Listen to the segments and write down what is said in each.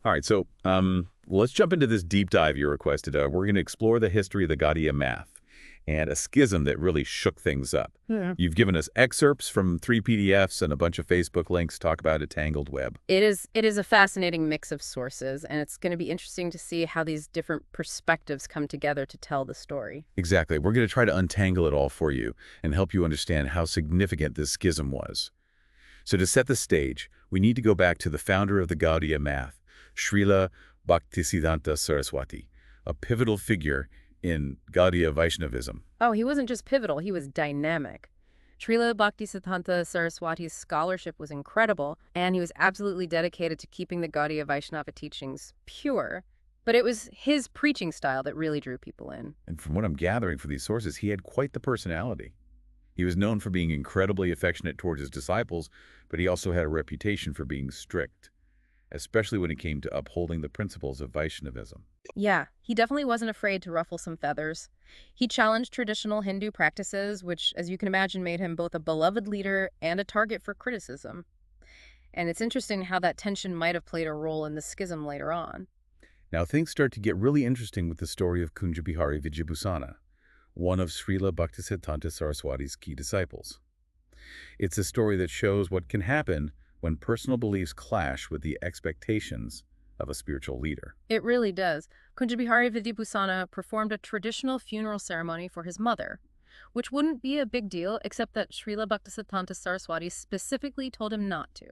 All right, so let's jump into this deep dive you requested. We're going to explore the history of the Gaudiya Math and a schism that really shook things up. Yeah. You've given us excerpts from 3 PDFs and a bunch of Facebook links talk about a tangled web. It is a fascinating mix of sources, and it's going to be interesting to see how these different perspectives come together to tell the story. Exactly. We're going to try to untangle it all for you and help you understand how significant this schism was. So to set the stage, we need to go back to the founder of the Gaudiya Math, Srila Bhaktisiddhanta Saraswati, a pivotal figure in Gaudiya Vaishnavism. Oh, he wasn't just pivotal, he was dynamic. Srila Bhaktisiddhanta Saraswati's scholarship was incredible, and he was absolutely dedicated to keeping the Gaudiya Vaishnava teachings pure. But it was his preaching style that really drew people in. And from what I'm gathering from these sources, he had quite the personality. He was known for being incredibly affectionate towards his disciples, but he also had a reputation for being strict, especially when it came to upholding the principles of Vaishnavism. Yeah, he definitely wasn't afraid to ruffle some feathers. He challenged traditional Hindu practices, which, as you can imagine, made him both a beloved leader and a target for criticism. And it's interesting how that tension might have played a role in the schism later on. Now things start to get really interesting with the story of Kunja Bihari Vidyabhusana, one of Srila Bhaktisiddhanta Saraswati's key disciples. It's a story that shows what can happen when personal beliefs clash with the expectations of a spiritual leader. It really does. Kunja Bihari Vidyabhusana performed a traditional funeral ceremony for his mother, which wouldn't be a big deal except that Srila Bhaktisiddhanta Saraswati specifically told him not to.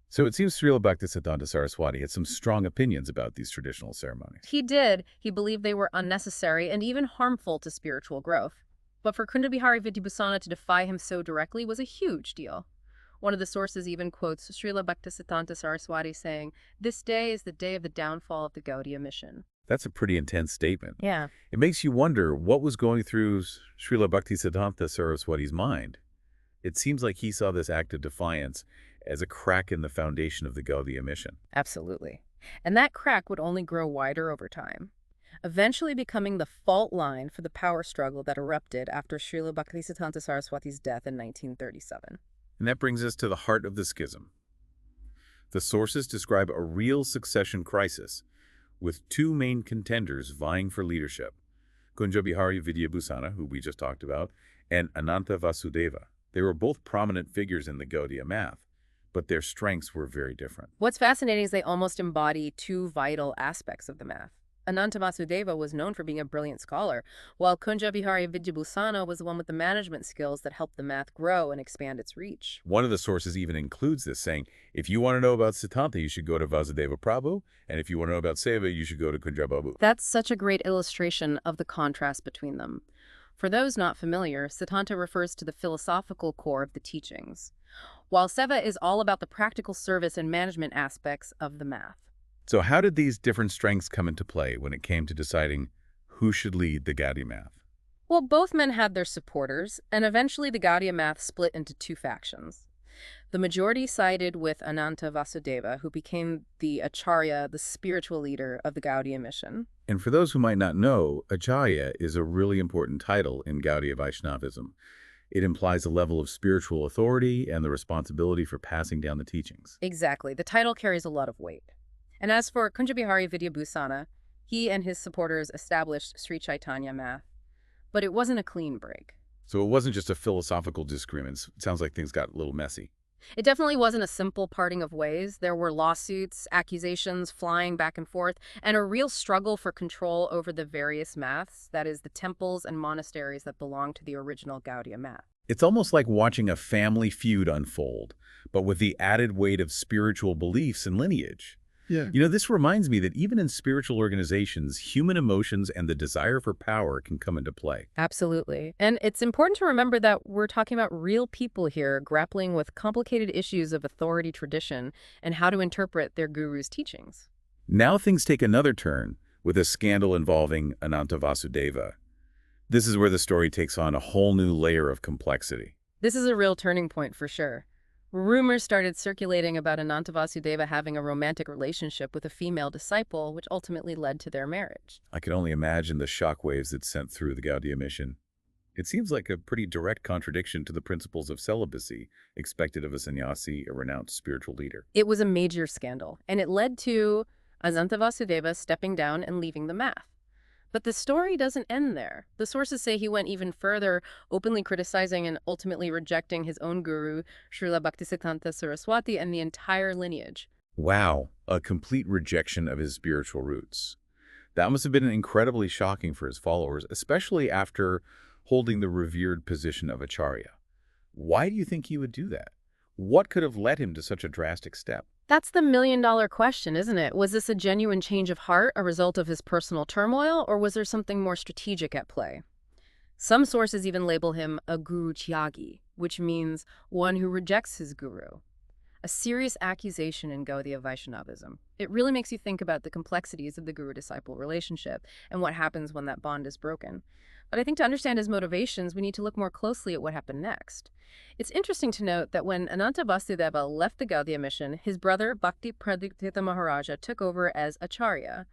So it seems Srila Bhaktisiddhanta Saraswati had some strong opinions about these traditional ceremonies. He did. He believed they were unnecessary and even harmful to spiritual growth. But for Kunja Bihari Vidyabhusana to defy him so directly was a huge deal. One of the sources even quotes Srila Bhaktisiddhanta Saraswati saying, "This day is the day of the downfall of the Gaudiya mission." That's a pretty intense statement. Yeah. It makes you wonder what was going through Srila Bhaktisiddhanta Saraswati's mind. It seems like he saw this act of defiance as a crack in the foundation of the Gaudiya mission. Absolutely. And that crack would only grow wider over time, eventually becoming the fault line for the power struggle that erupted after Srila Bhaktisiddhanta Saraswati's death in 1937. And that brings us to the heart of the schism. The sources describe a real succession crisis, with 2 main contenders vying for leadership, Kunja Bihari Vidyabhusana, who we just talked about, and Ananta Vasudeva. They were both prominent figures in the Gaudiya Math, but their strengths were very different. What's fascinating is they almost embody 2 vital aspects of the math. Ananta Vasudeva was known for being a brilliant scholar, while Kunja Bihari Vidyabhusana was the one with the management skills that helped the math grow and expand its reach. One of the sources even includes this, saying, if you want to know about Siddhanta, you should go to Vasudeva Prabhu, and if you want to know about Seva, you should go to Kunja Babu. That's such a great illustration of the contrast between them. For those not familiar, Siddhanta refers to the philosophical core of the teachings, while Seva is all about the practical service and management aspects of the math. So how did these different strengths come into play when it came to deciding who should lead the Gaudiya Math? Well, both men had their supporters, and eventually the Gaudiya Math split into 2 factions. The majority sided with Ananta Vasudeva, who became the Acharya, the spiritual leader of the Gaudiya mission. And for those who might not know, Acharya is a really important title in Gaudiya Vaishnavism. It implies a level of spiritual authority and the responsibility for passing down the teachings. Exactly. The title carries a lot of weight. And as for Kunja Bihari Vidyabhusana, he and his supporters established Sri Chaitanya Math. But it wasn't a clean break. So it wasn't just a philosophical disagreement. It sounds like things got a little messy. It definitely wasn't a simple parting of ways. There were lawsuits, accusations flying back and forth, and a real struggle for control over the various maths, that is, the temples and monasteries that belonged to the original Gaudiya Math. It's almost like watching a family feud unfold, but with the added weight of spiritual beliefs and lineage. Yeah. You know, this reminds me that even in spiritual organizations, human emotions and the desire for power can come into play. Absolutely. And it's important to remember that we're talking about real people here grappling with complicated issues of authority tradition and how to interpret their guru's teachings. Now things take another turn with a scandal involving Ananta Vasudeva. This is where the story takes on a whole new layer of complexity. This is a real turning point for sure. Rumors started circulating about Ananta Vasudeva having a romantic relationship with a female disciple, which ultimately led to their marriage. I can only imagine the shockwaves it sent through the Gaudiya mission. It seems like a pretty direct contradiction to the principles of celibacy expected of a sannyasi, a renounced spiritual leader. It was a major scandal, and it led to Ananta Vasudeva stepping down and leaving the math. But the story doesn't end there. The sources say he went even further, openly criticizing and ultimately rejecting his own guru, Srila Bhaktisiddhanta Saraswati, and the entire lineage. Wow, a complete rejection of his spiritual roots. That must have been incredibly shocking for his followers, especially after holding the revered position of Acharya. Why do you think he would do that? What could have led him to such a drastic step? That's the million-dollar question, isn't it? Was this a genuine change of heart, a result of his personal turmoil, or was there something more strategic at play? Some sources even label him a guru tyagi, which means one who rejects his guru. A serious accusation in Gaudiya Vaishnavism. It really makes you think about the complexities of the guru-disciple relationship and what happens when that bond is broken. But I think to understand his motivations, we need to look more closely at what happened next. It's interesting to note that when Ananta Vasudeva left the Gaudiya mission, his brother Bhakti Pradiptita Maharaja took over as Acharya,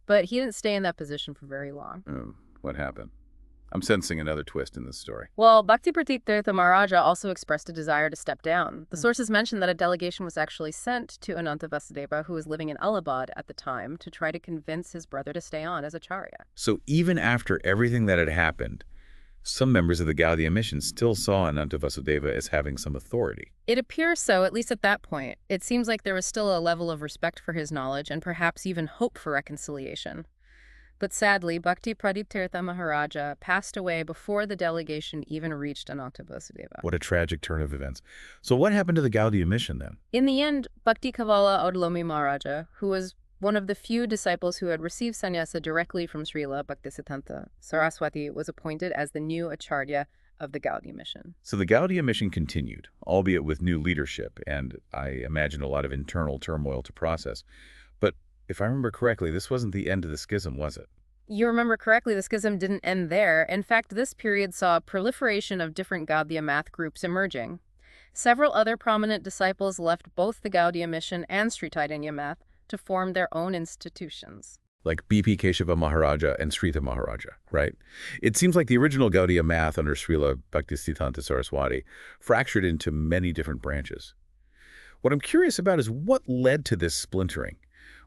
but he didn't stay in that position for very long. Oh, what happened? I'm sensing another twist in this story. Well, Bhakti Pradiptita Maharaja also expressed a desire to step down. The sources mention that a delegation was actually sent to Ananta Vasudeva, who was living in Allahabad at the time, to try to convince his brother to stay on as Acharya. So even after everything that had happened, some members of the Gaudiya mission still saw Ananta Vasudeva as having some authority. It appears so, at least at that point. It seems like there was still a level of respect for his knowledge and perhaps even hope for reconciliation. But sadly, Bhakti Pradiptirtha Maharaja passed away before the delegation even reached Ananta Vasudeva. What a tragic turn of events. So what happened to the Gaudiya mission then? In the end, Bhakti Kavala Audlomi Maharaja, who was one of the few disciples who had received sannyasa directly from Srila Bhaktisiddhanta Saraswati, was appointed as the new Acharya of the Gaudiya mission. So the Gaudiya mission continued, albeit with new leadership and, I imagine, a lot of internal turmoil to process. But if I remember correctly, this wasn't the end of the schism, was it? You remember correctly, the schism didn't end there. In fact, this period saw a proliferation of different Gaudiya Math groups emerging. Several other prominent disciples left both the Gaudiya mission and Sri Chaitanya Math to form their own institutions. Like BP Keshava Maharaja and Srita Maharaja, right? It seems like the original Gaudiya Math under Srila Bhaktisiddhanta Saraswati fractured into many different branches. What I'm curious about is what led to this splintering.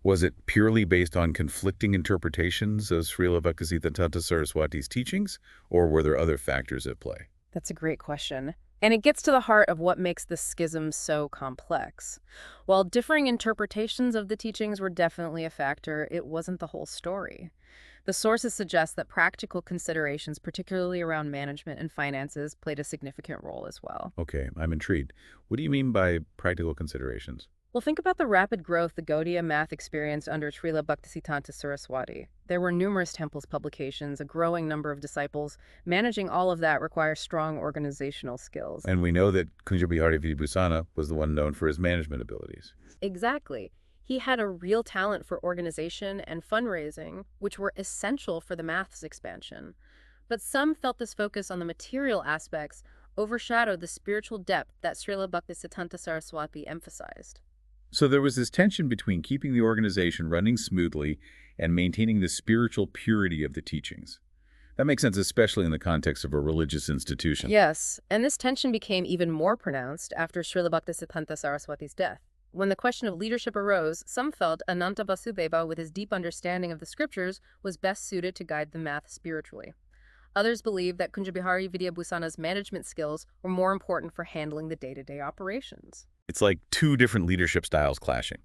Was it purely based on conflicting interpretations of Srila Bhaktisiddhanta Saraswati's teachings, or were there other factors at play? That's a great question. And it gets to the heart of what makes the schism so complex. While differing interpretations of the teachings were definitely a factor, it wasn't the whole story. The sources suggest that practical considerations, particularly around management and finances, played a significant role as well. Okay, I'm intrigued. What do you mean by practical considerations? Well, think about the rapid growth the Gaudiya Math experienced under Srila Bhaktisiddhanta Saraswati. There were numerous temples publications, a growing number of disciples. Managing all of that requires strong organizational skills. And we know that Kunja Bihari Vidyabhusana was the one known for his management abilities. Exactly. He had a real talent for organization and fundraising, which were essential for the math's expansion. But some felt this focus on the material aspects overshadowed the spiritual depth that Srila Bhaktisiddhanta Saraswati emphasized. So there was this tension between keeping the organization running smoothly and maintaining the spiritual purity of the teachings. That makes sense, especially in the context of a religious institution. Yes, and this tension became even more pronounced after Srila Bhaktisiddhanta Saraswati's death. When the question of leadership arose, some felt Ananta Vasudeva, with his deep understanding of the scriptures, was best suited to guide the math spiritually. Others believed that Kunja Bihari Vidyabhusana's management skills were more important for handling the day-to-day operations. It's like two different leadership styles clashing.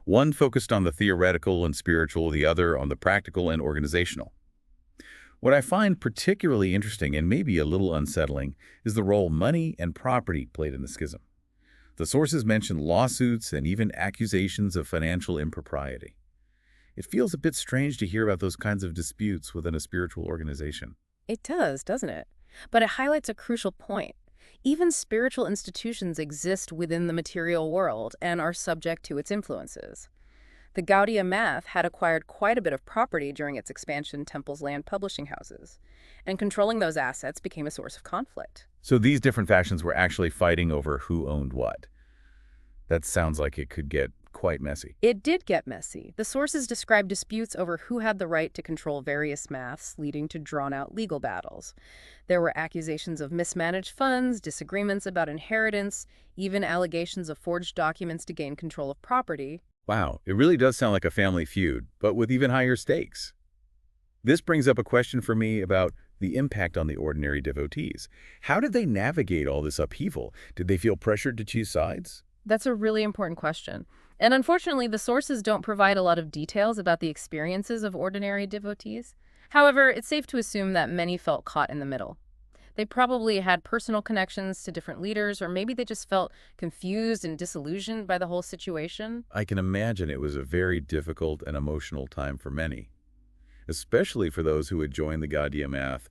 One focused on the theoretical and spiritual, the other on the practical and organizational. What I find particularly interesting and maybe a little unsettling is the role money and property played in the schism. The sources mention lawsuits and even accusations of financial impropriety. It feels a bit strange to hear about those kinds of disputes within a spiritual organization. It does, doesn't it? But it highlights a crucial point. Even spiritual institutions exist within the material world and are subject to its influences. The Gaudiya Math had acquired quite a bit of property during its expansion temples, land, publishing houses, and controlling those assets became a source of conflict. So these different factions were actually fighting over who owned what. That sounds like it could get quite messy. It did get messy. The sources describe disputes over who had the right to control various maths, leading to drawn-out legal battles. There were accusations of mismanaged funds, disagreements about inheritance, even allegations of forged documents to gain control of property. Wow, it really does sound like a family feud, but with even higher stakes. This brings up a question for me about the impact on the ordinary devotees. How did they navigate all this upheaval? Did they feel pressured to choose sides? That's a really important question. And unfortunately, the sources don't provide a lot of details about the experiences of ordinary devotees. However, it's safe to assume that many felt caught in the middle. They probably had personal connections to different leaders, or maybe they just felt confused and disillusioned by the whole situation. I can imagine it was a very difficult and emotional time for many, especially for those who had joined the Gaudiya Math,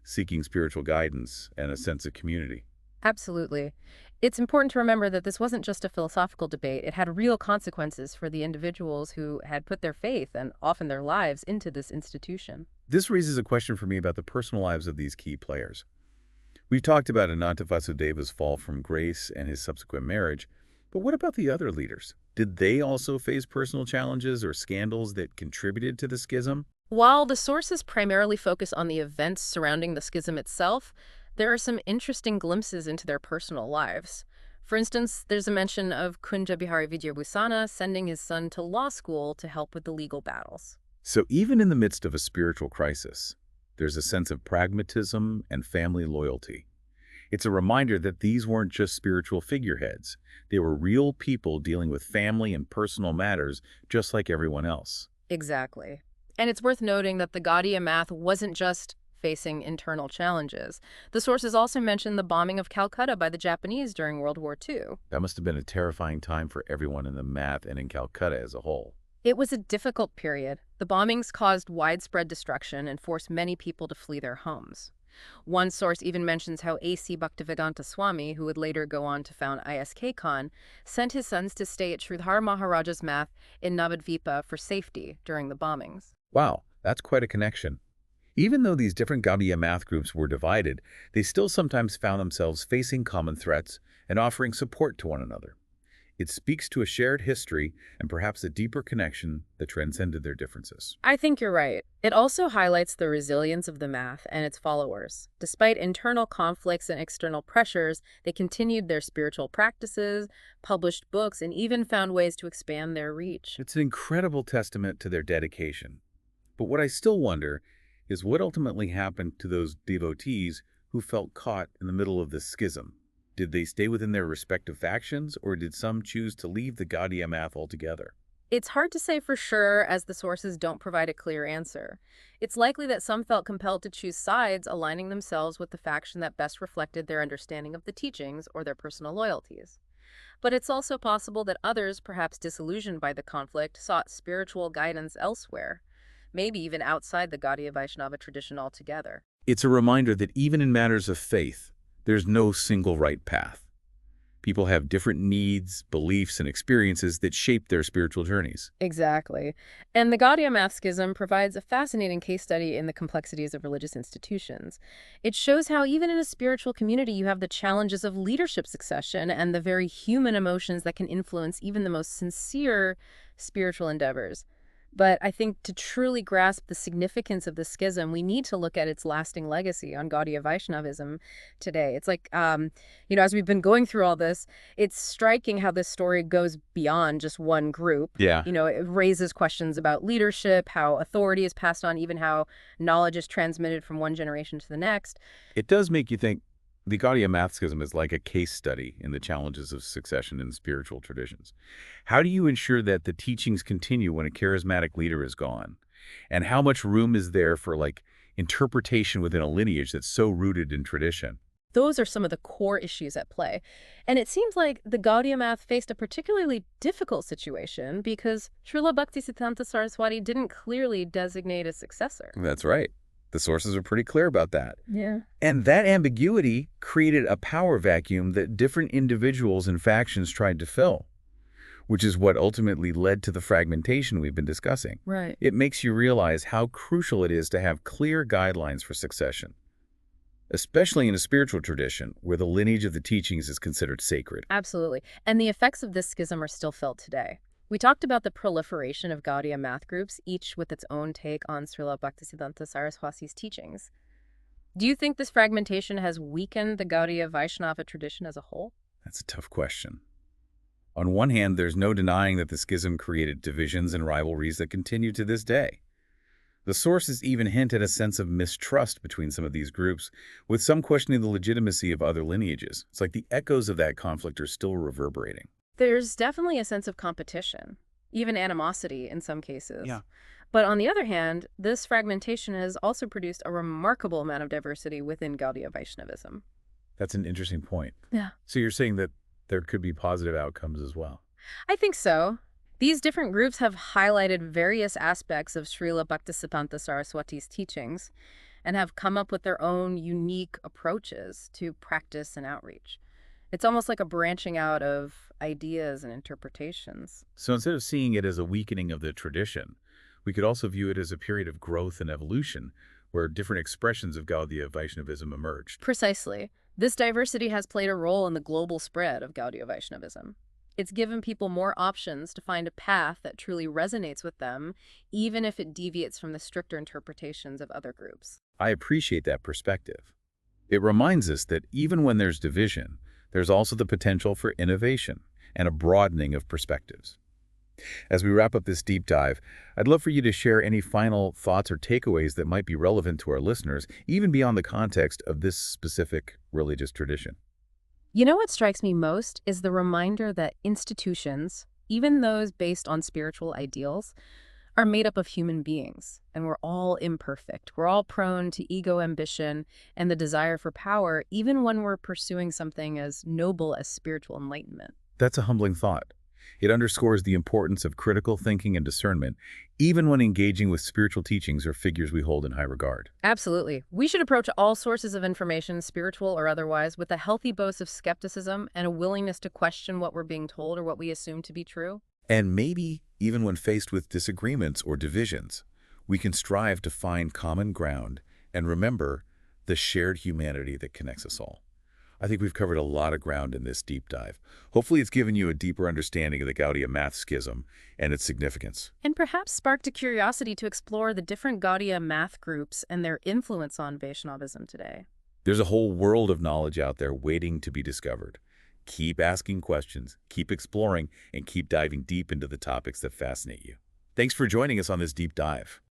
seeking spiritual guidance and a sense of community. Absolutely. It's important to remember that this wasn't just a philosophical debate. It had real consequences for the individuals who had put their faith and often their lives into this institution. This raises a question for me about the personal lives of these key players. We've talked about Ananta Vasudeva's fall from grace and his subsequent marriage, but what about the other leaders? Did they also face personal challenges or scandals that contributed to the schism? While the sources primarily focus on the events surrounding the schism itself, there are some interesting glimpses into their personal lives. For instance, there's a mention of Kunja Bihari Vidyabhusana sending his son to law school to help with the legal battles. So even in the midst of a spiritual crisis, there's a sense of pragmatism and family loyalty. It's a reminder that these weren't just spiritual figureheads. They were real people dealing with family and personal matters just like everyone else. Exactly. And it's worth noting that the Gaudiya Math wasn't just facing internal challenges. The sources also mention the bombing of Calcutta by the Japanese during World War II. That must have been a terrifying time for everyone in the Math and in Calcutta as a whole. It was a difficult period. The bombings caused widespread destruction and forced many people to flee their homes. One source even mentions how A.C. Bhaktivedanta Swami, who would later go on to found ISK Khan, sent his sons to stay at Sridhar Maharaja's Math in Navadvipa for safety during the bombings. Wow, that's quite a connection. Even though these different Gaudiya Math groups were divided, they still sometimes found themselves facing common threats and offering support to one another. It speaks to a shared history and perhaps a deeper connection that transcended their differences. I think you're right. It also highlights the resilience of the Math and its followers. Despite internal conflicts and external pressures, they continued their spiritual practices, published books, and even found ways to expand their reach. It's an incredible testament to their dedication. But what I still wonder is what ultimately happened to those devotees who felt caught in the middle of this schism. Did they stay within their respective factions, or did some choose to leave the Gaudiya Math altogether? It's hard to say for sure, as the sources don't provide a clear answer. It's likely that some felt compelled to choose sides, aligning themselves with the faction that best reflected their understanding of the teachings or their personal loyalties. But it's also possible that others, perhaps disillusioned by the conflict, sought spiritual guidance elsewhere, maybe even outside the Gaudiya Vaishnava tradition altogether. It's a reminder that even in matters of faith, there's no single right path. People have different needs, beliefs, and experiences that shape their spiritual journeys. Exactly. And the Gaudiya Math schism provides a fascinating case study in the complexities of religious institutions. It shows how even in a spiritual community you have the challenges of leadership succession and the very human emotions that can influence even the most sincere spiritual endeavors. But I think to truly grasp the significance of the schism, we need to look at its lasting legacy on Gaudiya Vaishnavism today. It's like, as we've been going through all this, it's striking how this story goes beyond just one group. Yeah. It raises questions about leadership, how authority is passed on, even how knowledge is transmitted from one generation to the next. It does make you think the Gaudiya Math schism is like a case study in the challenges of succession in spiritual traditions. How do you ensure that the teachings continue when a charismatic leader is gone? And how much room is there for, interpretation within a lineage that's so rooted in tradition? Those are some of the core issues at play. And it seems like the Gaudiya Math faced a particularly difficult situation because Srila Bhaktisiddhanta Saraswati didn't clearly designate a successor. That's right. The sources are pretty clear about that. Yeah. And that ambiguity created a power vacuum that different individuals and factions tried to fill, which is what ultimately led to the fragmentation we've been discussing. Right. It makes you realize how crucial it is to have clear guidelines for succession, especially in a spiritual tradition where the lineage of the teachings is considered sacred. Absolutely. And the effects of this schism are still felt today. We talked about the proliferation of Gaudiya Math groups, each with its own take on Srila Bhaktisiddhanta Saraswati's teachings. Do you think this fragmentation has weakened the Gaudiya Vaishnava tradition as a whole? That's a tough question. On one hand, there's no denying that the schism created divisions and rivalries that continue to this day. The sources even hint at a sense of mistrust between some of these groups, with some questioning the legitimacy of other lineages. It's like the echoes of that conflict are still reverberating. There's definitely a sense of competition, even animosity in some cases. Yeah. But on the other hand, this fragmentation has also produced a remarkable amount of diversity within Gaudiya Vaishnavism. That's an interesting point. Yeah. So you're saying that there could be positive outcomes as well. I think so. These different groups have highlighted various aspects of Srila Bhaktisiddhanta Saraswati's teachings and have come up with their own unique approaches to practice and outreach. It's almost like a branching out of ideas and interpretations. So instead of seeing it as a weakening of the tradition, we could also view it as a period of growth and evolution where different expressions of Gaudiya Vaishnavism emerged. Precisely. This diversity has played a role in the global spread of Gaudiya Vaishnavism. It's given people more options to find a path that truly resonates with them, even if it deviates from the stricter interpretations of other groups. I appreciate that perspective. It reminds us that even when there's division, there's also the potential for innovation and a broadening of perspectives. As we wrap up this deep dive, I'd love for you to share any final thoughts or takeaways that might be relevant to our listeners, even beyond the context of this specific religious tradition. You know what strikes me most is the reminder that institutions, even those based on spiritual ideals, are made up of human beings, and we're all imperfect. We're all prone to ego ambition and the desire for power, even when we're pursuing something as noble as spiritual enlightenment. That's a humbling thought. It underscores the importance of critical thinking and discernment, even when engaging with spiritual teachings or figures we hold in high regard. Absolutely. We should approach all sources of information, spiritual or otherwise, with a healthy dose of skepticism and a willingness to question what we're being told or what we assume to be true. And maybe, even when faced with disagreements or divisions, we can strive to find common ground and remember the shared humanity that connects us all. I think we've covered a lot of ground in this deep dive. Hopefully it's given you a deeper understanding of the Gaudiya Math schism and its significance. And perhaps sparked a curiosity to explore the different Gaudiya Math groups and their influence on Vaishnavism today. There's a whole world of knowledge out there waiting to be discovered. Keep asking questions, keep exploring, and keep diving deep into the topics that fascinate you. Thanks for joining us on this deep dive.